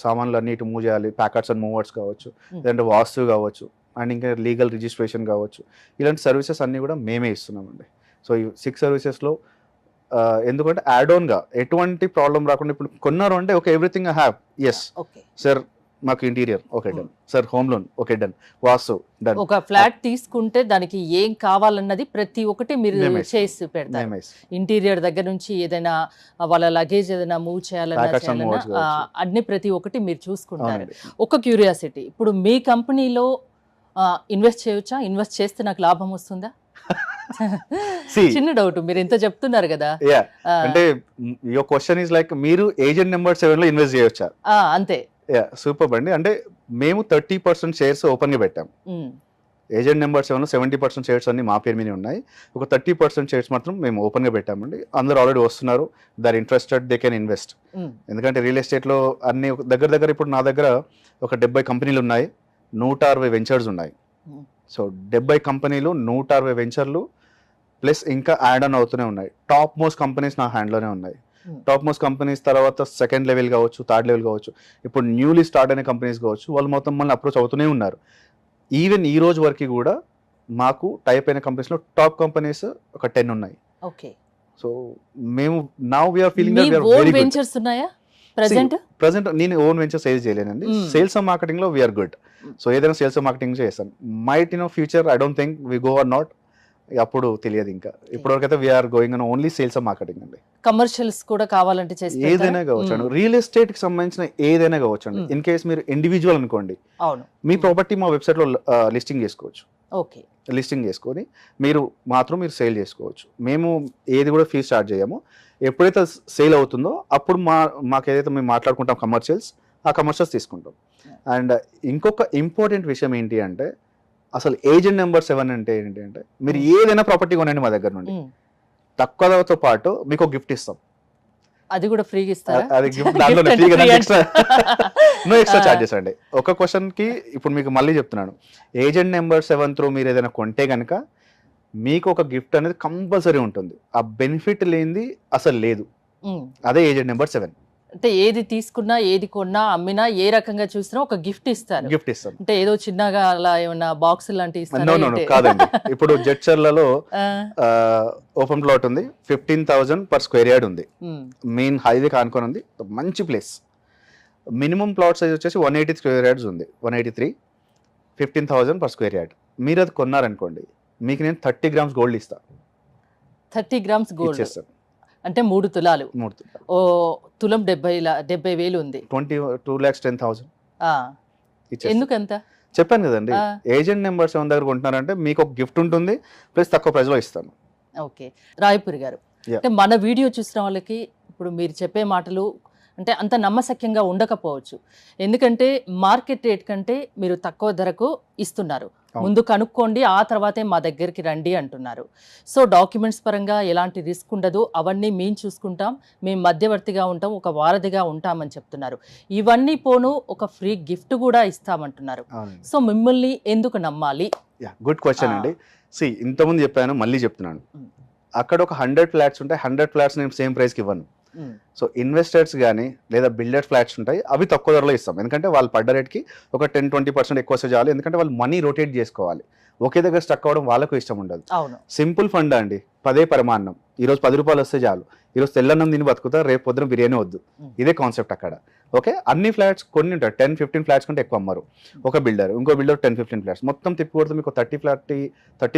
సామాన్లు అన్నిటి మూవ్ చేయాలి, ప్యాకెట్స్ అండ్ మూవర్స్ కావచ్చు, లేదంటే వాస్తు కావచ్చు, అండ్ ఇంకా లీగల్ రిజిస్ట్రేషన్ కావచ్చు, ఇలాంటి సర్వీసెస్ అన్నీ కూడా మేమే ఇస్తున్నామండి. సో ఈ 6 సర్వీసెస్లో ఎందుకంటే యాడ్ ఆన్ గా ఎటువంటి ప్రాబ్లం రాకుండా, ఇప్పుడు కొన్నారు అంటే okay everything I have, yes sir మాకు interior okay done, sir home loan okay done, vastu done. ఒక ఫ్లాట్ తీసుకుంటే దానికి ఏం కావాలన్నది ప్రతి ఒక్కటి మీరు చేసి పెడతారు. ఇంటీరియర్ దగ్గర నుంచి ఏదైనా వాళ్ళ లగేజ్ ఏదైనా మూవ్ చేయాలన్నా అన్ని ప్రతి ఒక్కటి మీరు చూసుకుంటారు. ఒక క్యూరియాసిటీ, ఇప్పుడు మీ కంపెనీలో ఇన్వెస్ట్ చేయొచ్చా? ఇన్వెస్ట్ చేస్తే నాకు లాభం వస్తుందా? చిన్న డౌట్, మీరు ఎంత చెప్తున్నారు కదా. అంటే యువర్ క్వశ్చన్ ఇస్ లైక్, మీరు ఏజెంట్ నెంబర్ 7 లో ఇన్వెస్ట్ చేయొచ్చా? అంతే. సూపర్ అండి. అంటే మేము 30% షేర్స్ ఓపెన్ గా పెట్టాం. ఏజెంట్ నెంబర్ 7 లో 70% షేర్స్ అన్ని మా పేరు మీద ఉన్నాయి, ఒక 30% షేర్స్ మాత్రం మేము ఓపెన్ గా పెట్టామండి. అందరూ ఆల్రెడీ వస్తున్నారు, they're interested, they can invest. ఎందుకంటే రియల్ ఎస్టేట్ లో అన్ని దగ్గర ఇప్పుడు నా దగ్గర ఒక 70 కంపెనీలు ఉన్నాయి, 160 వెంచర్స్ ఉన్నాయి. సో 70 కంపెనీలు, 160 వెంచర్లు, ప్లస్ ఇంకా యాడ్ ఆన్ అవుతూనే ఉన్నాయి. టాప్ మోస్ట్ కంపెనీస్ నా హ్యాండ్లోనే ఉన్నాయి. Hmm. టాప్ మోస్ట్ కంపెనీస్ తర్వాత సెకండ్ లెవెల్ కావచ్చు, థర్డ్ లెవెల్ కావచ్చు, ఇప్పుడు న్యూలీ స్టార్ట్ అయిన కంపెనీస్ కావచ్చు, వాళ్ళు మొత్తం మళ్ళీ అప్రోచ్ అవుతూనే ఉన్నారు. ఈవెన్ ఈ రోజు వరకు కూడా మాకు టైప్ అయిన కంపెనీస్లో టాప్ కంపెనీస్ ఒక 10 ఉన్నాయి. ఓకే. సో మేము నౌ వీఆర్ ఫీలింగ్ మీ ఓన్ వెంచర్స్ ఉన్నాయా ప్రెజెంట్? నేను ఓన్ వెంచర్ సేల్స్ చేయలేనండి. సేల్స్ అండ్ మార్కెటింగ్ లో వీఆర్ గుడ్. సో ఏదైనా సేల్స్ అండ్ మార్కెటింగ్ చేస్తాను. Might future I don't think we go or not, అప్పుడు తెలియదు. ఇంకా ఇప్పటివరకు అయితే we're going on only sales and marketing అండి. కమర్షియల్స్ కూడా కావాలంటే ఏదైనా కావచ్చు, రియల్ ఎస్టేట్ కి సంబంధించిన ఏదైనా కావచ్చు అండి. ఇన్ కేస్ మీరు ఇండివిజువల్ అనుకోండి, అవును, మీ ప్రాపర్టీ మా వెబ్సైట్ లో లిస్టింగ్ చేసుకోవచ్చు. ఓకే, లిస్టింగ్ చేసుకొని మీరు సేల్ చేసుకోవచ్చు. మేము ఏది కూడా ఫీజు చార్జ్ చేయము. ఎప్పుడైతే సేల్ అవుతుందో అప్పుడు మాకు ఏదైతే మేము మాట్లాడుకుంటాం కమర్షియల్స్, ఆ కమర్షియల్స్ తీసుకుంటాం. అండ్ ఇంకొక ఇంపార్టెంట్ విషయం ఏంటి అంటే, అసలు ఏజెంట్ నెంబర్ 7 అంటే ఏంటి అంటే, మీరు ఏదైనా ప్రాపర్టీ కొనండి మా దగ్గర నుండి, తక్కువ ధరతో పాటు మీకు ఒక గిఫ్ట్ ఇస్తాం. అది కూడా ఫ్రీగా ఇస్తారా? అది గిఫ్ట్, దాంట్లో నో ఎక్స్ట్రా చార్జెస్ అండి. ఒక క్వశ్చన్ కి ఇప్పుడు మీకు మళ్ళీ చెప్తున్నాను, ఏజెంట్ నెంబర్ 7 త్రూ మీరు ఏదైనా కొంటే కనుక మీకు ఒక గిఫ్ట్ అనేది కంపల్సరీ ఉంటుంది. ఆ బెనిఫిట్ లేనిది అసలు లేదు. అదే ఏజెంట్ నెంబర్ 7. అంటే ఏది తీసుకున్నా, ఏది కొన్నా, అమ్మినా, ఏ రకంగా చూసినా ఒక గిఫ్ట్ ఇస్తారు. గిఫ్ట్ ఇస్తాం. అంటే ఏదో చిన్నగా అలా ఏమన్నా బాక్స్ లాంటివి ఇస్తారు? కాదండి. ఇప్పుడు జడ్చర్లలో ఓపెన్ ప్లాట్ ఉంది, 15,000 per square yard ఉంది. మెయిన్ హైవే కానుకొని ఉంది, మంచి ప్లేస్. మినిమం ప్లాట్ సైజ్ వచ్చేసి 180 square yards ఉంది, 183, 15,000 per square yard. మీరు అది కొన్నారనుకోండి, మీకు నేను 30 grams గోల్డ్ ఇస్తాను. 30 grams గోల్డ్ ఇచ్చేస్తాను. అంటే 3 తులాలు. ఓ తులం 70,000 ఉంది. 22,10,000. ఎందుకంత చెప్పాను కదండి, ఏజెంట్ నెంబర్ 7 దగ్గర కొంటున్నారంటే మీకు ఒక గిఫ్ట్ ఉంటుంది, ప్లస్ తక్కువ ప్రైస్ లో ఇస్తాను. ఓకే, రాయపూరి గారు, అంటే మన వీడియో చూసిన వాళ్ళకి ఇప్పుడు మీరు చెప్పే మాటలు అంటే అంత నమ్మశక్యంగా ఉండకపోవచ్చు. ఎందుకంటే మార్కెట్ రేట్ కంటే మీరు తక్కువ ధరకు ఇస్తున్నారు. ముందు కనుక్కోండి, ఆ తర్వాతే మా దగ్గరికి రండి అంటున్నారు. సో డాక్యుమెంట్స్ పరంగా ఎలాంటి రిస్క్ ఉండదు, అవన్నీ మేము చూసుకుంటాం, మేము మధ్యవర్తిగా ఉంటాం, ఒక వారధిగా ఉంటామని చెప్తున్నారు. ఇవన్నీ పోను ఒక ఫ్రీ గిఫ్ట్ కూడా ఇస్తామంటున్నారు. సో మిమ్మల్ని ఎందుకు నమ్మాలి? గుడ్ క్వశ్చన్ అండి. సి ఇంతకుముందు చెప్పాను, మళ్ళీ చెప్తున్నాను. అక్కడ ఒక 100 ఫ్లాట్స్ ఉంటాయి, 100 ఫ్లాట్స్ నేను సేమ్ ప్రైస్కి ఇవ్వను. సో ఇన్వెస్టర్స్ కానీ లేదా బిల్డర్ ఫ్లాట్స్ ఉంటాయి, అవి తక్కువ ధరలో ఇస్తాం. ఎందుకంటే వాళ్ళు పడ్డ రేట్కి ఒక 10-20% ఎక్కువ వస్తే చాలు. ఎందుకంటే వాళ్ళు మనీ రొటేట్ చేసుకోవాలి, ఒకే దగ్గర స్టక్ అవ్వడం వాళ్ళకు ఇష్టం ఉండదు. సింపుల్ ఫండ్ అండి, 10 పరమాన్నం. ఈరోజు 10 రూపాయలు వస్తే చాలు, ఈరోజు తెల్లన్నం తిని బతుకుతా, రేపు పొద్దున బిర్యానీ వద్దు. ఇదే కాన్సెప్ట్ అక్కడ. ఓకే, అన్ని ఫ్లాట్స్ కొన్ని ఉంటాయి, 10-15 ఫ్లాట్స్ కంటే ఎక్కువ అమ్మరు. ఒక బిల్డర్, ఇంకో బిల్డర్ 10-15 ఫ్లాట్స్ మొత్తం తిప్పి కొడితే మీకు 30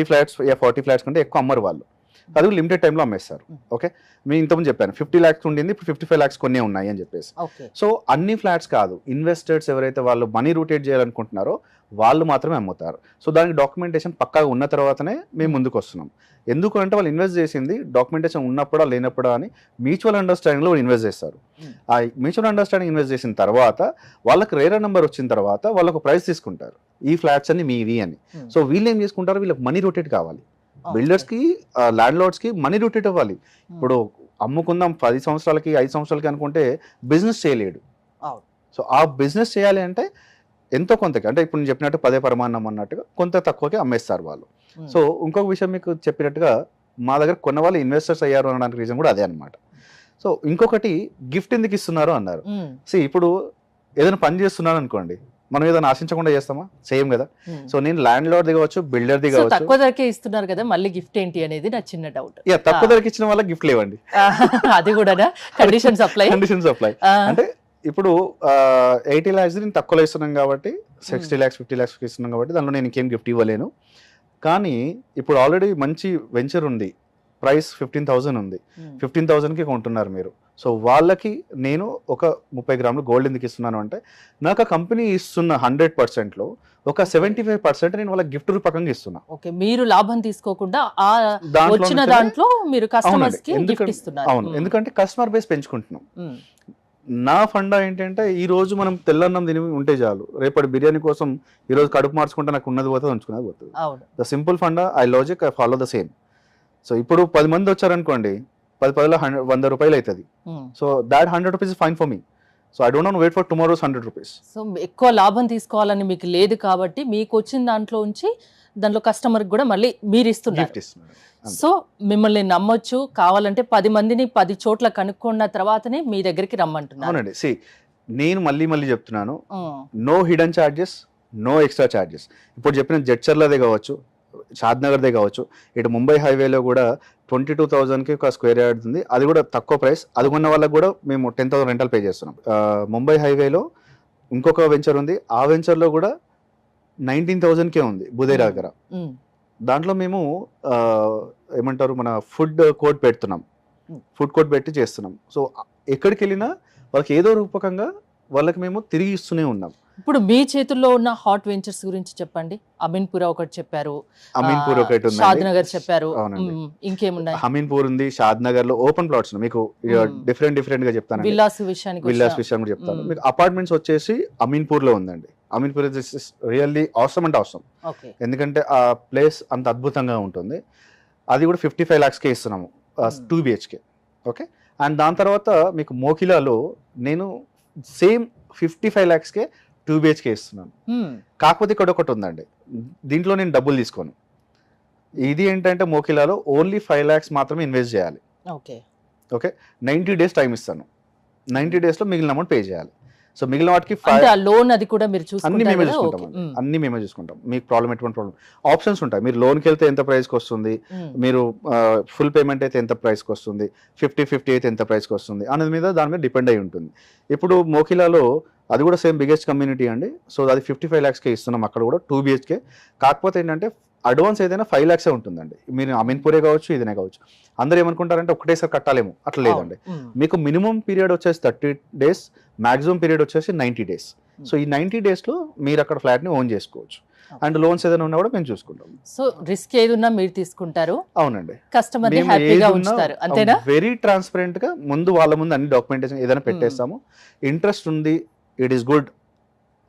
ఫ్లాట్స్ 40 ఫ్లాట్స్ కంటే ఎక్కువ అమ్మరు వాళ్ళు. అది లిమిటెడ్ టైంలో అమ్మేస్తారు. ఓకే, మేము ఇంతకుముందు చెప్పాను 50 lakhs ఉండింది, ఇప్పుడు 55 lakhs కొన్ని ఉన్నాయి అని చెప్పేసి. సో అన్ని ఫ్లాట్స్ కాదు, ఇన్వెస్టర్స్ ఎవరైతే వాళ్ళు మనీ రొటేట్ చేయాలనుకుంటున్నారో వాళ్ళు మాత్రమే అమ్ముతారు. సో దానికి డాక్యుమెంటేషన్ పక్కాగా ఉన్న తర్వాతనే మేము ముందుకు వస్తున్నాం. ఎందుకు అంటే వాళ్ళు ఇన్వెస్ట్ చేసింది డాక్యుమెంటేషన్ ఉన్నప్పుడా లేనప్పుడా అని మ్యూచువల్ అండర్స్టాండింగ్లో ఇన్వెస్ట్ చేస్తారు. ఆ మ్యూచువల్ అండర్స్టాండింగ్ ఇన్వెస్ట్ చేసిన తర్వాత వాళ్ళకి రేరా నెంబర్ వచ్చిన తర్వాత వాళ్ళకు ప్రైస్ తీసుకుంటారు, ఈ ఫ్లాట్స్ అన్ని మీవి అని. సో వీళ్ళు ఏం చేసుకుంటారు, వీళ్ళకి మనీ రొటేట్ కావాలి. బిల్డర్స్ కి, ల్యాండ్ లార్డ్స్ కి మనీ రొటేట్ అవ్వాలి. ఇప్పుడు అమ్ముకుందాం 10 సంవత్సరాలకి 5 సంవత్సరాలకి అనుకుంటే బిజినెస్ చేయలేడు. సో ఆ బిజినెస్ చేయాలి అంటే ఎంతో కొంతకి, అంటే ఇప్పుడు నేను చెప్పినట్టు 10 పరమాన్నం అన్నట్టుగా కొంత తక్కువకి అమ్మేస్తారు వాళ్ళు. సో ఇంకొక విషయం మీకు చెప్పినట్టుగా మా దగ్గర కొన్న వాళ్ళు ఇన్వెస్టర్స్ అయ్యారు అనడానికి రీజన్ కూడా అదే అనమాట. సో ఇంకొకటి గిఫ్ట్ ఎందుకు ఇస్తున్నారు అన్నారు. సో ఇప్పుడు ఏదైనా పని చేస్తున్నారు అనుకోండి, మనం ఏదైనా ఆశించకుండా చేస్తామా? చేయం కదా. సో నేను ల్యాండ్ లార్డ్ దిగవచ్చు, బిల్డర్ దిగవచ్చు. తక్కువ ధరకే ఇస్తున్నారు కదా, మళ్ళీ గిఫ్ట్ ఏంటి అనేది నా చిన్న డౌట్. తక్కువ ధరకి ఇచ్చిన వాళ్ళకి గిఫ్ట్ లేవండి. అది కూడా కండిషన్స్ అప్లై. అంటే ఇప్పుడు 80 lakhs నేను తక్కువలో ఇస్తున్నాం కాబట్టి, 60 lakhs 50 lakhs ఇస్తున్నాం కాబట్టి దానిలో నేను ఇంకేం గిఫ్ట్ ఇవ్వలేను. కానీ ఇప్పుడు ఆల్రెడీ మంచి వెంచర్ ఉంది, ప్రైస్ 15,000 ఉంది, 15,000కి కొంటున్నారు మీరు. సో వాళ్ళకి నేను ఒక 30 గ్రాములు గోల్డ్ ఎందుకు ఇస్తున్నాను అంటే, నాకు ఆ కంపెనీ ఇస్తున్న 100%లో ఒక 75% నేను వాళ్ళకి గిఫ్ట్ రూపకంగా ఇస్తున్నా. ఓకే, మీరు లాభం తీసుకోకుండా వచ్చిన దాంట్లో మీరు కస్టమర్స్ కి గిఫ్ట్ ఇస్తున్నారు. అవును, ఎందుకంటే కస్టమర్ బేస్ పెంచుకుంటున్నాం. నా ఫండా ఏంటంటే, ఈ రోజు మనం తెల్లన్నం తిని ఉంటే చాలు, రేపటి బిర్యానీ కోసం ఈ రోజు కడుపు మార్చుకుంటే నాకు ఉన్నది పోతుంది, ఉంచుకున్నది పోతుంది. The simple funda, I logic, I follow the same. So ఇప్పుడు 10 మంది వచ్చారనుకోండి, 10 100 రూపాయలు అవుతుంది. So that 100 rupees fine for me. So I don't want wait for tomorrow's 100 rupees. So ఎక్కువ లాభం తీసుకోవాలని మీకు లేదు కాబట్టి మీకు వచ్చిన దాంట్లో ఉంచి దాంట్లో కస్టమర్కి కూడా మళ్ళీ మీరు ఇస్తున్నారు. గిఫ్ట్ ఇస్తున్నాడు. సో మిమ్మల్ని నమ్మొచ్చు, కావాలంటే 10 మందిని 10 చోట్ల కనుక్కున్న తర్వాతనే మీ దగ్గరికి రమ్మంటున్నారు. అవునండి. సి నేను మళ్ళీ చెప్తున్నాను, no hidden charges, no extra charges. ఇప్పుడు చెప్పిన జడ్చర్లదే కావచ్చు, షాద్నగర్దే కావచ్చు, ఇటు ముంబై హైవేలో కూడా 22,000కి ఒక స్క్వేర్ యార్డ్ ఉంది. అది కూడా తక్కువ ప్రైస్. అది కొన్న వాళ్ళకి కూడా మేము 10,000 రెంటల్ పే చేస్తున్నాం. ముంబై హైవేలో ఇంకొక వెంచర్ ఉంది. ఆ వెంచర్లో కూడా 19,000కే ఉంది బుధేరా దగ్గర. దాంట్లో మేము ఏమంటారు మన ఫుడ్ కోర్ట్ పెడుతున్నాం, ఫుడ్ కోర్ట్ పెట్టి చేస్తున్నాం. సో ఎక్కడికి వెళ్ళినా వాళ్ళకి ఏదో రూపకంగా వాళ్ళకి మేము తిరిగి ఇస్తూనే ఉన్నాం. ఇప్పుడు మీ చేతుల్లో ఉన్న హాట్ వెంచర్స్ గురించి చెప్పండి. అమీన్పూర్ ఒకటి చెప్పారు, అమీన్పూర్ ఒకటి ఉంది, షాద్నగర్ చెప్పారు, అవునండి. ఇంకేమున్నాయి? అమీన్పూర్ ఉంది, షాద్నగర్ లో ఓపెన్ ప్లాట్స్ ఉన్నాయి. మీకు డిఫరెంట్ గా చెప్తాను. విల్లాస్ విషయానికి విల్లాస్ విషయం కూడా చెప్తాను. మీకు అపార్ట్మెంట్స్ వచ్చేసి అమీన్పూర్ లో ఉందండి. అమీన్పూర్ ఇస్ రియల్లీ అవసరం అంటే అవసరం, ఎందుకంటే ఆ ప్లేస్ అంత అద్భుతంగా ఉంటుంది. అది కూడా 55 lakhsకే ఇస్తున్నాము, 2 BHK. ఓకే. అండ్ దాని తర్వాత మీకు మోకిలాలో నేను సేమ్ 55 lakhsకే 2 BHK ఇస్తున్నాను. కాకపోతే ఇక్కడ ఒకటి ఉందండి, దీంట్లో నేను డబ్బులు తీసుకోను. ఇది ఏంటంటే మోకిలాలో ఓన్లీ 5 lakhs మాత్రమే ఇన్వెస్ట్ చేయాలి. ఓకే. 90 days టైం ఇస్తాను. 90 days లో మిగిలిన అమౌంట్ పే చేయాలి. సో మిగిలిన వాటికి లోన్ అది కూడా మీరు అన్ని మేమే చూసుకుంటాం. అన్ని మేమే చూసుకుంటాం. మీకు ప్రాబ్లం ఎటువంటి ప్రాబ్లం ఆప్షన్స్ ఉంటాయి. మీరు లోన్కి వెళ్తే ఎంత ప్రైస్కి వస్తుంది, మీరు ఫుల్ పేమెంట్ అయితే ఎంత ప్రైస్కి వస్తుంది, 50-50 అయితే ఎంత ప్రైస్కి వస్తుంది అనేది మీద దాని మీద డిపెండ్ అయి ఉంటుంది. ఇప్పుడు మోకిలాలో అది కూడా సేమ్ బిగ్గెస్ట్ కమ్యూనిటీ అండి. సో అది 55 lakhsకే ఇస్తున్నాం అక్కడ కూడా 2 BHK. కాకపోతే ఏంటంటే అడ్వాన్స్ ఏదైనా 5 lakhs ఉంటుందండి. మీరు అమీన్పూరే కావచ్చు, ఇదనే కావచ్చు. అందరూ ఏమనుకుంటారంటే ఒకటేసారి కట్టాలేమో, అట్లా లేదండి. మీకు మినిమం పీరియడ్ వచ్చేసి 30 days, మాక్సిమం పీరియడ్ వచ్చేసి 90 days. సో ఈ 90 daysలో మీరు అక్కడ ఫ్లాట్ని ఓన్ చేసుకోవచ్చు. అండ్ లోన్స్ ఏదైనా ఉన్నా కూడా మేము చూసుకుంటాం. సో రిస్క్ ఏదున్నా మీరు తీసుకుంటారు. అవునండి. కస్టమర్ హ్యాపీగా ఉంచుతారు, అంతేనా? వెరీ ట్రాన్స్పరెంట్ గా వాళ్ళ ముందు అన్ని డాక్యుమెంటేషన్ ఏదైనా పెట్టేస్తాము. ఇంట్రెస్ట్ ఉంది, ఇట్ ఈస్ గుడ్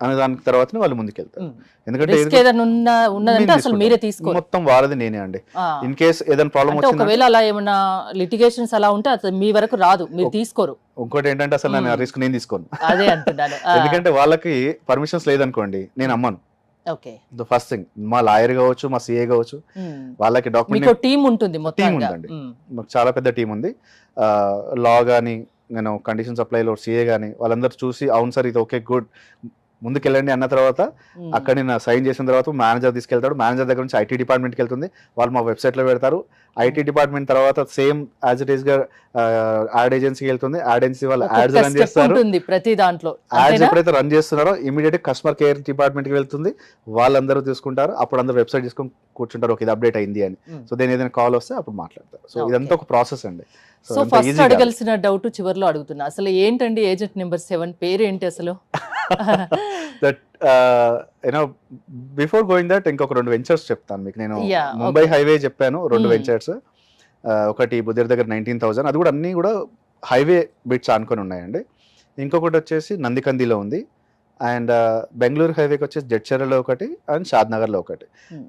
అనే దాని తర్వాత వాళ్ళు ముందుకెళ్తారు. ఎందుకంటే అసలు మీరే తీసుకో, మొత్తం వాళ్ళది నేనే అండి. ఇన్ కేస్ ఏదైనా ప్రాబ్లం వచ్చింది, ఒకవేళ అలా ఏమైనా లిటిగేషన్స్ అలా ఉంటే అసలు మీ వరకు రాదు, మీరు తీసుకోరు. ఇంకోటి ఏంటంటే అసలు నేను రిస్క్ నేను తీసుకోను. అదే అంటున్నాను. ఎందుకంటే వాళ్ళకి పర్మిషన్స్ లేదనుకోండి, నేను అమ్మను. ఫస్ట్ థింగ్ మా లాయర్ కావచ్చు, మా సిఏ కావచ్చు, వాళ్ళకి డాక్యుమెంట్ టీమ్ ఉంటుంది, టీమ్ ఉందండి. మాకు చాలా పెద్ద టీం ఉంది. లా కానీ నేను కండిషన్ సప్లైలో సిఏ కానీ వాళ్ళందరూ చూసి అవును సార్ ఇది ఓకే గుడ్ ముందుకెళ్ళండి అన్న తర్వాత అక్కడ నేను సైన్ చేసిన తర్వాత మేనేజర్ తీసుకెళ్తాడు. మేనేజర్ దగ్గర నుంచి ఐటీ డిపార్ట్మెంట్కి వెళ్తుంది, వాళ్ళు మా వెబ్సైట్లో పెడతారు. ఐటీ డిపార్ట్మెంట్ తర్వాత సేమ్ యాజ్ ఇట్ ఈస్ గా యాడ్ ఏజెన్సీకి వెళ్తుంది. యాడ్ ఏజెన్సీ వాళ్ళు యాడ్స్ రన్ చేస్తారు. ప్రతి దాంట్లో యాడ్స్ ఎప్పుడైతే రన్ చేస్తున్నారో ఇమీడియట్ కస్టమర్ కేర్ డిపార్ట్మెంట్కి వెళ్తుంది, వాళ్ళందరూ తీసుకుంటారు. అప్పుడు అందరూ వెబ్సైట్ తీసుకొని కూర్చుంటారు, ఒక ఇది అప్డేట్ అయింది అని. సో దేని ఏదైనా కాల్ వస్తే అప్పుడు మాట్లాడతారు. సో ఇదంతా ఒక ప్రాసెస్ అండి. సో ఫస్ట్ అడగాల్సిన డౌట్ చివర్లో అడుగుతున్నా, అసలు ఏంటండి ఏజెంట్ నెంబర్ 7 పేరు ఏంటి అసలు? That you know before going that ఇంకొక 2 వెంచర్స్ చెప్తాను మీకు. నేను ముంబై హైవే చెప్పాను, 2 వెంచర్స్. ఒకటి బుధేర్ దగ్గర 19,000, అది కూడా అన్ని కూడా హైవే బిట్స్ అనుకొని ఉన్నాయండి. ఇంకొకటి వచ్చేసి నందికందిలో ఉంది. అండ్ బెంగళూరు హైవేకి వచ్చేసి జడ్చర్లలో ఒకటి అండ్ షాద్నగర్లో ఒకటి.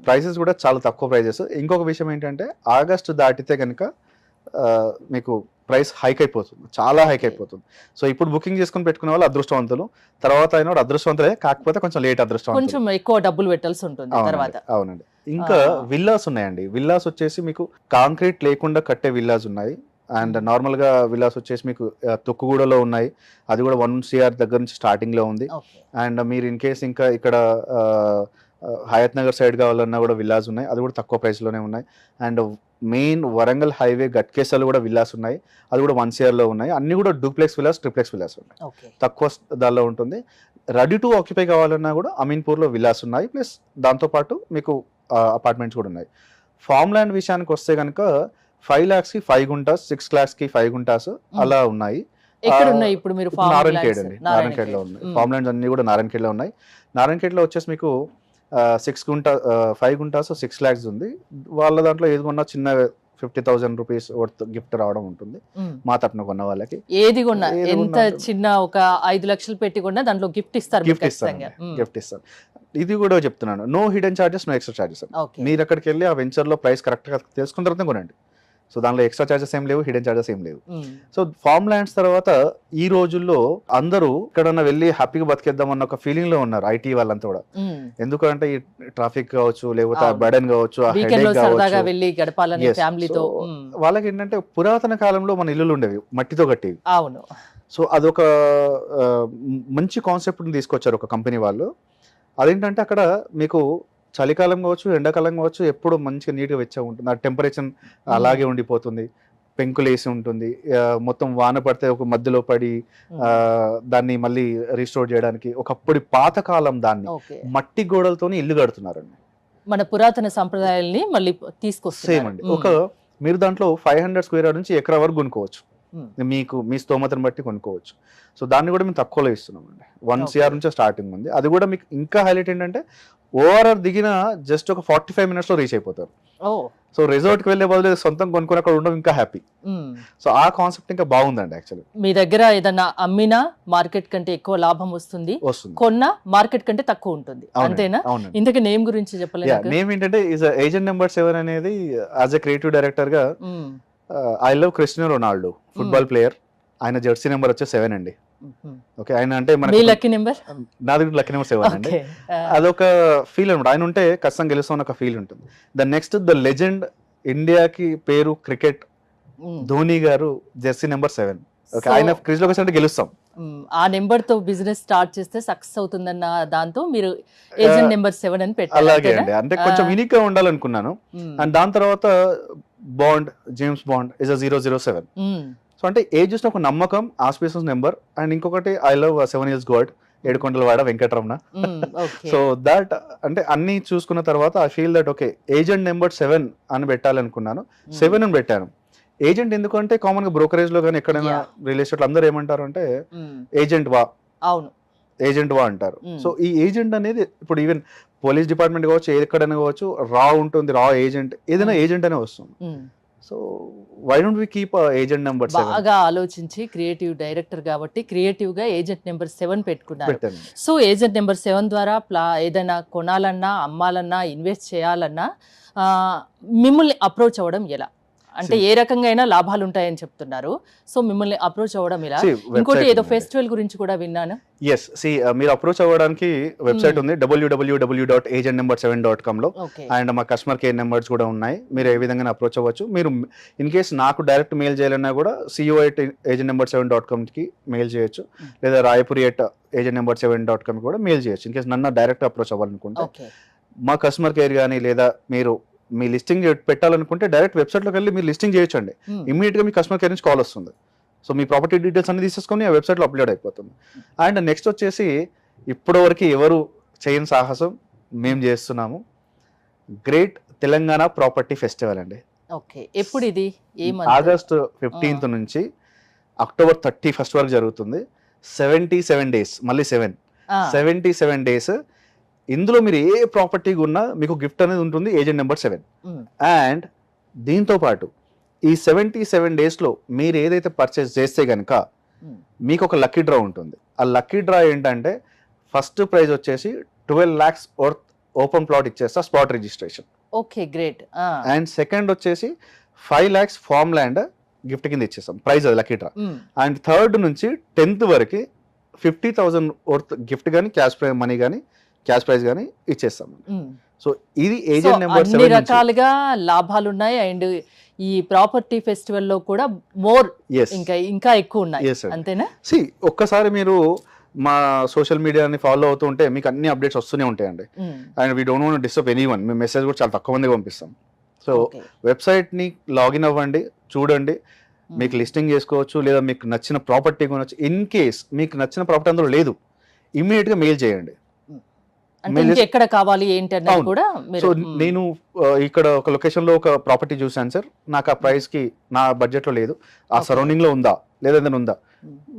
ప్రైసెస్ కూడా చాలా తక్కువ ప్రైజెస్. ఇంకొక విషయం ఏంటంటే ఆగస్టు దాటితే కనుక మీకు ప్రైస్ హైక్ అయిపోతుంది, చాలా హైక్ అయిపోతుంది. సో ఇప్పుడు బుకింగ్ చేసుకుని పెట్టుకునే వాళ్ళు అదృష్టవంతులు, తర్వాత అయినా అదృష్టవంతులే, కాకపోతే కొంచెం లేట్ అదృష్టవంతులు, కొంచెం ఎక్కువ డబ్బులు పెట్టాల్సి ఉంటుంది తర్వాత. అవునండి. ఇంకా విల్లాస్ ఉన్నాయండి. విల్లాస్ వచ్చేసి మీకు కాంక్రీట్ లేకుండా కట్టే విల్లాస్ ఉన్నాయి. అండ్ నార్మల్గా విల్లాస్ వచ్చేసి మీకు తొక్కుగూడలో ఉన్నాయి, అది కూడా 1 CR దగ్గర నుంచి స్టార్టింగ్లో ఉంది. అండ్ మీరు ఇన్ కేస్ ఇంకా ఇక్కడ హయత్ నగర్ సైడ్ కావాలన్నా కూడా విల్లాస్ ఉన్నాయి, అది కూడా తక్కువ ప్రైస్లోనే ఉన్నాయి. అండ్ మెయిన్ వరంగల్ హైవే గట్కేసాలు కూడా విల్లాస్ ఉన్నాయి, అది కూడా 1 CRలో ఉన్నాయి. అన్ని కూడా డూప్లెక్స్ విల్లాస్, ట్రిప్లెక్స్ విల్లాస్ ఉన్నాయి, తక్కువ దానిలో ఉంటుంది. రెడీ టు ఆక్యుపై కావాలన్నా కూడా అమీన్పూర్లో విల్లాస్ ఉన్నాయి, ప్లస్ దాంతోపాటు మీకు అపార్ట్మెంట్స్ కూడా ఉన్నాయి. ఫార్మ్ ల్యాండ్ విషయానికి వస్తే కనుక 5 lakhsకి 5 గుంటాస్, 6 lakhsకి 5 గుంటాస్ అలా ఉన్నాయి. ఇప్పుడు మీరు నారాయణఖేడ్ అండి, నారాయణఖేడ్లో ఉన్నాయి. ఫార్మ్ ల్యాండ్స్ అన్ని కూడా నారాయణఖేడ్లో ఉన్నాయి. నారాయణఖేడ్లో వచ్చేసి మీకు 5 గుంటాస్ 6 lakhs ఉంది. వాళ్ళ దాంట్లో ఏది కొన్నా చిన్న 50,000 రూపీస్ వర్త్ గిఫ్ట్ రావడం ఉంటుంది మా తరపున కొన్న వాళ్ళకి. ఏది కొన్నా ఎంత చిన్న ఒక 5 లక్షలు పెట్టి కొన్నా దాంట్లో గిఫ్ట్ ఇస్తారు. గిఫ్ట్ ఇస్తారు. ఇది కూడా చెప్తున్నాను, no hidden charges, no extra charges. మీరు అక్కడికి వెళ్ళి ఆ వెంచర్ లో ప్రైస్ కరెక్ట్ గా తెలుసుకున్న తర్వాత కొనండి. సో దానిలో ఎక్స్ట్రా చార్జెస్ ఏం లేవు, హిడెన్ చార్జెస్ ఏం లేవు. సో ఫార్మ్ ల్యాండ్స్ తర్వాత ఈ రోజుల్లో అందరూ ఎక్కడన్నా వెళ్ళి హ్యాపీగా బతికేద్దాం అన్న ఒక ఫీలింగ్ లో ఉన్నారు ఐటీ వాళ్ళంతా కూడా. ఎందుకంటే ఈ ట్రాఫిక్ కావచ్చు, లేకపోతే ఆ బర్డెన్ కావచ్చు, ఆ వీకెండ్ లో headache సరదాగా కావచ్చు. వెళ్ళి గడపాలని Yes. ఫ్యామిలీతో. So, వాళ్ళకి ఏంటంటే పురాతన కాలంలో మన ఇల్లులు ఉండేవి మట్టితో కట్టేవి. అవును. సో అదొక ఆ, మంచి కాన్సెప్ట్ని తీసుకొచ్చారు ఒక కంపెనీ వాళ్ళు. అదేంటంటే అక్కడ మీకు చలికాలం కావచ్చు, ఎండాకాలం కావచ్చు, ఎప్పుడు మంచిగా నీట్గా వెచ్చగా ఉంటుంది. ఆ టెంపరేచర్ అలాగే ఉండిపోతుంది, పెంకులు వేసి ఉంటుంది. మొత్తం వాన పడితే ఒక మధ్యలో పడి దాన్ని మళ్ళీ రీస్టోర్ చేయడానికి ఒకప్పుడు పాతకాలం దాన్ని ఓకే. మట్టి గోడలతోని ఇల్లు కడుతున్నారండి. మన పురాతన సంప్రదాయాల్ని మళ్ళీ సేమ్ తీసుకొస్తారు. అండి. ఒక మీరు దాంట్లో 500 స్క్వేర్ యార్డ్ నుంచి ఎకరా వరకు కొనుక్కోవచ్చు. మీకు మీ స్తోమతను బట్టి కొనుక్కోవచ్చు. సో దాన్ని కూడా మేము తక్కువలో ఇస్తున్నాం అండి. 1 Okay. CR నుంచి స్టార్టింగ్ ఉంది. అది కూడా మీకు ఇంకా హైలైట్ ఏంటంటే ఓఆర్ఆర్ దిగిన జస్ట్ ఒక 45 minutes లో రీచ్ అయిపోతారు. ఓ. సో రిసార్ట్కి వెళ్ళే బదులు సొంతం కొనుక్కొని అక్కడ ఉండడం ఇంకా హ్యాపీ. సో ఆ కాన్సెప్ట్ ఇంకా బాగుందండి యాక్చువల్లీ. మీ దగ్గర ఏదన్నా అమ్మినా మార్కెట్ కంటే ఎక్కువ లాభం వస్తుంది, వస్తుంది. కొన్నా మార్కెట్ కంటే తక్కువ ఉంటుంది, అంతేనా? అవునండి. ఇంతకీ నేమ్ గురించి చెప్పలేదు. నేమ్ ఏంటంటే ఏజెంట్ నెంబర్ 7 అనేది యాజ్ ఎ క్రియేటివ్ డైరెక్టర్ గా I love Cristiano Ronaldo football player. ఆయన జెర్సీ నెంబర్ వచ్చే 7 అండి. ఓకే, ఆయన అంటే మీ మనకి లక్కీ నెంబర్. నాది లక్కీ నెంబర్ 7 అండి. అదొక ఫీల్ అనమాట. ఆయన ఉంటే ఖచ్చితంగా గెలుస్తామని ఒక ఫీల్ ఉంటుంది. ద నెక్స్ట్ ద లెజెండ్, ఇండియాకి పేరు క్రికెట్, ధోని గారు జెర్సీ నెంబర్ 7. ఓకే, ఆయన క్రిజ్ లోకి అంటే గెలుస్తాం. ఆ నెంబర్ తో బిజినెస్ స్టార్ట్ చేస్తే సక్సెస్ అవుతుందన్న దాంతో మీరు ఏజెంట్ నెంబర్ 7 అని పెట్టారు. అలాగే అండి, అంటే కొంచెం యూనిక్ గా ఉండాలనుకున్నాను. అండ్ దాని తర్వాత bond, James bond is 007. So అంటే ఏజ్ చూసిన ఒక నమ్మకం, ఆస్పిషన్స్ నెంబర్. అండ్ ఇంకొకటి I love 7 years God, Edukondalavada Venkataramana. So that అంటే అన్ని చూసుకున్న తర్వాత I feel that okay agent number 7 అని పెట్టాలనుకున్నాను. 7 అని పెట్టాను. ఏజెంట్ ఎందుకంటే కామన్ గా బ్రోకరేజ్ లో కానీ ఎక్కడైనా రియల్ ఎస్టేట్ అందరూ ఏమంటారు అంటే ఏజెంట్ వా, అవును, ఏజెంట్ వా అంటారు. సో ఈ ఏజెంట్ అనేది ఇప్పుడు ఈవెన్ పోలీస్ డిపార్ట్మెంట్ కావచ్చు, ఎక్కడైనా కావచ్చు, రా ఉంటుంది, రా ఏజెంట్, ఏదైనా ఏజెంట్ అనే వస్తుంది. So why don't we keep agent number 7? బాగా ఆలోచించి క్రియేటివ్ డైరెక్టర్ కాబట్టి క్రియేటివ్ గా ఏజెంట్ నెంబర్ 7 పెట్టుకున్నారు. పెట్టాను. సో ఏజెంట్ నెంబర్ 7 ద్వారా ఏదైనా కొనాలన్నా, అమ్మాలన్నా, ఇన్వెస్ట్ చేయాలన్నా మిమ్మల్ని అప్రోచ్ అవ్వడం ఎలా? అంటే ఏ రకంగా అయినా లాభాలు ఉంటాయని చెప్తున్నారు. సో మిమ్మల్ని అప్రోచ్ అవ్వడం ఎలా? ఇంకోటి ఏదో ఫెస్టివల్ గురించి కూడా విన్నాను. ఎస్, మీరు అప్రోచ్ అవ్వడానికి వెబ్సైట్ ఉంది www.agentnumber7.com లో. అండ్ మా కస్టమర్ కేర్ నెంబర్స్ కూడా ఉన్నాయి. మీరు ఏ విధంగా అప్రోచ్ అవ్వచ్చు. మీరు ఇన్ కేస్ నాకు డైరెక్ట్ మెయిల్ చేయాలన్నా కూడా CEO@agentnumber7.com కి మెయిల్ చేయొచ్చు, లేదా Rayapuri@agentnumber7.com కూడా మెయిల్ చేయొచ్చు. ఇన్ కేస్ నన్ను డైరెక్ట్ అప్రోచ్ అవ్వాలనుకుంటే మా కస్టమర్ కేర్ కానీ, లేదా మీరు మీ లిస్టింగ్ పెట్టాలనుకుంటే డైరెక్ట్ వెబ్సైట్లోకి వెళ్ళి మీరు లిస్టింగ్ చేయొచ్చండి. ఇమీడియట్గా మీ కస్టమర్ కేర్ నుంచి కాల్ వస్తుంది. సో మీ ప్రాపర్టీ డీటెయిల్స్ అన్ని తీసేసుకొని ఆ వెబ్సైట్లో అప్లోడ్ అయిపోతుంది. అండ్ నెక్స్ట్ వచ్చేసి ఇప్పటివరకు ఎవరు చేయని సాహసం మేము చేస్తున్నాము. గ్రేట్ తెలంగాణ ప్రాపర్టీ ఫెస్టివల్ అండి. ఓకే, ఎప్పుడు ఇది? ఆగస్ట్ 15th నుంచి అక్టోబర్ 31st వరకు జరుగుతుంది. 77 days, మళ్ళీ 77 days. ఇందులో మీరు ఏ ప్రాపర్టీ ఉన్నా మీకు గిఫ్ట్ అనేది ఉంటుంది, ఏజెంట్ నెంబర్ 7. అండ్ దీంతో పాటు ఈ 77 daysలో మీరు ఏదైతే పర్చేస్ చేస్తే కనుక మీకు ఒక లక్కీ డ్రా ఉంటుంది. ఆ లక్కీ డ్రా ఏంటంటే ఫస్ట్ ప్రైజ్ వచ్చేసి 12 lakhs వర్త్ ఓపెన్ ప్లాట్ ఇచ్చేస్తా, spot registration. Okay, great. And second వచ్చేసి 5 lakhs ఫార్మ్ ల్యాండ్ గిఫ్ట్ కింద ఇచ్చేస్తాం, ప్రైజ్ అది లక్కీ డ్రా. అండ్ థర్డ్ నుంచి 10th వరకు 50,000 వర్త్ గిఫ్ట్ కానీ, క్యాష్ మనీ కానీ, క్యాష్ ప్రైజ్ కానీ ఇచ్చేస్తాం. సో ఇది ఏజెంట్ నెంబర్ 7. అన్ని రకాలుగా లాభాలు ఉన్నాయి. అండ్ ఈ ప్రాపర్టీ ఫెస్టివల్ లో కూడా మోర్ ఇంకా ఎక్కువ ఉన్నాయి, అంతేనా? ఒక్కసారి మీరు మా సోషల్ మీడియాని ఫాలో అవుతూ ఉంటే మీకు అన్ని అప్డేట్స్ వస్తూనే ఉంటాయండి. And we don't want disturb anyone. మేము మెసేజ్ కూడా చాలా తక్కువ మందికి పంపిస్తాం. సో వెబ్సైట్ ని లాగిన్ అవ్వండి, చూడండి, మీకు లిస్టింగ్ చేసుకోవచ్చు, లేదా మీకు నచ్చిన ప్రాపర్టీ కొనవచ్చు. ఇన్ కేస్ మీకు నచ్చిన ప్రాపర్టీ అందులో లేదు, ఇమ్మీడియట్ గా మెయిల్ చేయండి. ఎక్కడ కావాలి ఏంటి అన్నది కూడా. సో నేను ఇక్కడ ఒక లొకేషన్ లో ఒక ప్రాపర్టీ చూసాను సార్, నాకు ఆ ప్రైస్ కి నా బడ్జెట్ లో లేదు, ఆ సరౌండింగ్ లో ఉందా లేదా ఏదైనా ఉందా,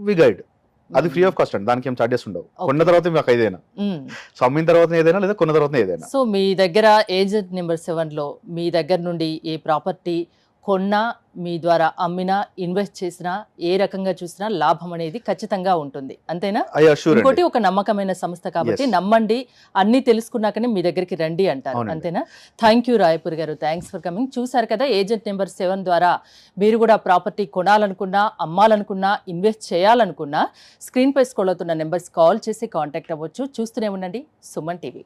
వి గైడ్. అది ఫ్రీ ఆఫ్ కాస్ట్ అండి, దానికి ఏం చార్జెస్ ఉండవు. కొన్న తర్వాత మాకు ఏదైనా, సో అమ్మిన తర్వాత ఏదైనా, లేదా కొన్న తర్వాత ఏదైనా. సో మీ దగ్గర ఏజెంట్ నెంబర్ 7 లో మీ దగ్గర నుండి ఏ ప్రాపర్టీ కొన్నా, మీ ద్వారా అమ్మినా, ఇన్వెస్ట్ చేసినా, ఏ రకంగా చూసినా లాభం అనేది ఖచ్చితంగా ఉంటుంది. అంతేనా? ఐ అష్యూర్ ఇంకోటి ఒక నమ్మకమైన సంస్థ కాబట్టి Yes. నమ్మండి, అన్ని తెలుసుకున్నాకనే మీ దగ్గరికి రండి అంటారు. అవునండి. అంతేనా? థ్యాంక్ యూ రాయపూర్ గారు, థ్యాంక్స్ ఫర్ కమింగ్. చూసారు కదా, ఏజెంట్ నెంబర్ 7 ద్వారా మీరు కూడా ప్రాపర్టీ కొనాలనుకున్నా, అమ్మాలనుకున్నా, ఇన్వెస్ట్ చేయాలనుకున్నా స్క్రీన్ పై స్క్రోల్ అవుతున్న నెంబర్స్ కాల్ చేసి కాంటాక్ట్ అవ్వచ్చు. చూస్తూనే ఉండండి సుమన్ టీవీ.